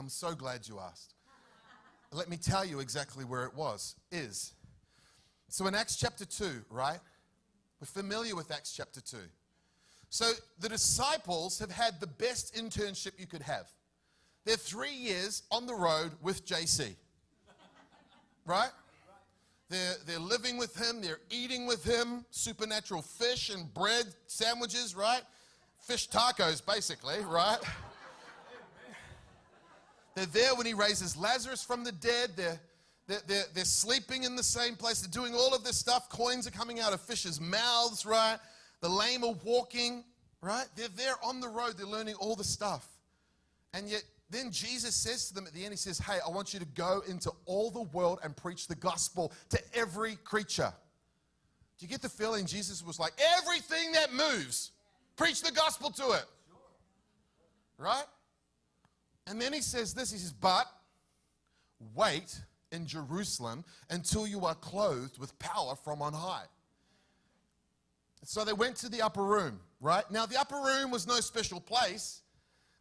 I'm so glad you asked. Let me tell you exactly where it is. So in Acts chapter 2, right? We're familiar with Acts chapter 2. So the disciples have had the best internship you could have. They're 3 years on the road with JC. Right? They're living with him, they're eating with him, supernatural fish and bread sandwiches, right? Fish tacos, basically, right? They're there when he raises Lazarus from the dead. They're sleeping in the same place. They're doing all of this stuff. Coins are coming out of fish's mouths, right? The lame are walking, right? They're there on the road. They're learning all the stuff. And yet, then Jesus says to them at the end, he says, hey, I want you to go into all the world and preach the gospel to every creature. Do you get the feeling Jesus was like, everything that moves, preach the gospel to it. Right? And then he says this, he says, but wait in Jerusalem until you are clothed with power from on high. So they went to the upper room, right? Now the upper room was no special place.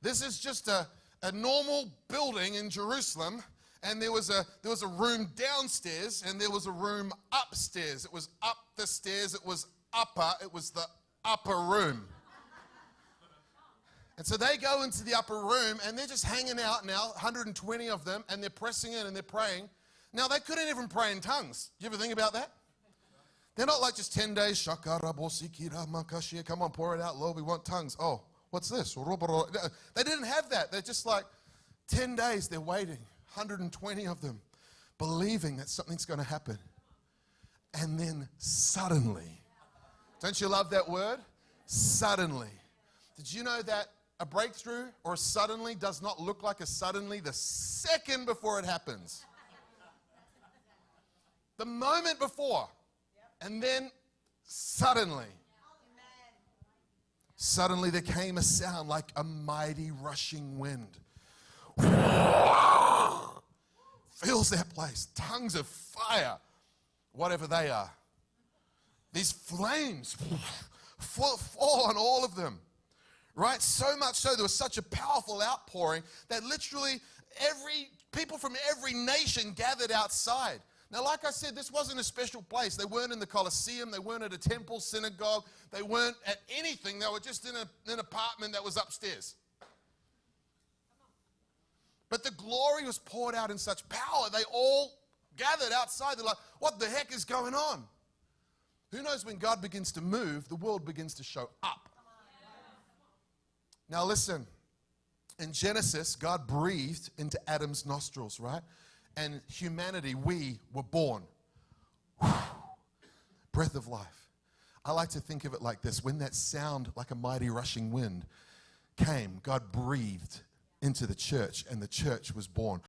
This is just a normal building in Jerusalem, and there was a room downstairs and there was a room upstairs. It was up the stairs, it was the upper room. And so they go into the upper room and they're just hanging out now, 120 of them, and they're pressing in and they're praying. Now they couldn't even pray in tongues. Do you ever think about that? They're not like just 10 days, come on, pour it out, Lord, we want tongues. Oh, what's this? They didn't have that. They're just like 10 days, they're waiting, 120 of them, believing that something's going to happen. And then suddenly, don't you love that word? Suddenly. Did you know that a breakthrough or a suddenly does not look like a suddenly the second before it happens? The moment before, and then suddenly. Suddenly there came a sound like a mighty rushing wind. Fills that place. Tongues of fire, whatever they are. These flames fall on all of them. Right? So much so, there was such a powerful outpouring that literally people from every nation gathered outside. Now, like I said, this wasn't a special place. They weren't in the Colosseum. They weren't at a temple, synagogue. They weren't at anything. They were just in an apartment that was upstairs. But the glory was poured out in such power. They all gathered outside. They're like, what the heck is going on? Who knows, when God begins to move, the world begins to show up. Now listen, in Genesis, God breathed into Adam's nostrils, right? And humanity, we were born. Breath of life. I like to think of it like this. When that sound like a mighty rushing wind came, God breathed into the church and the church was born.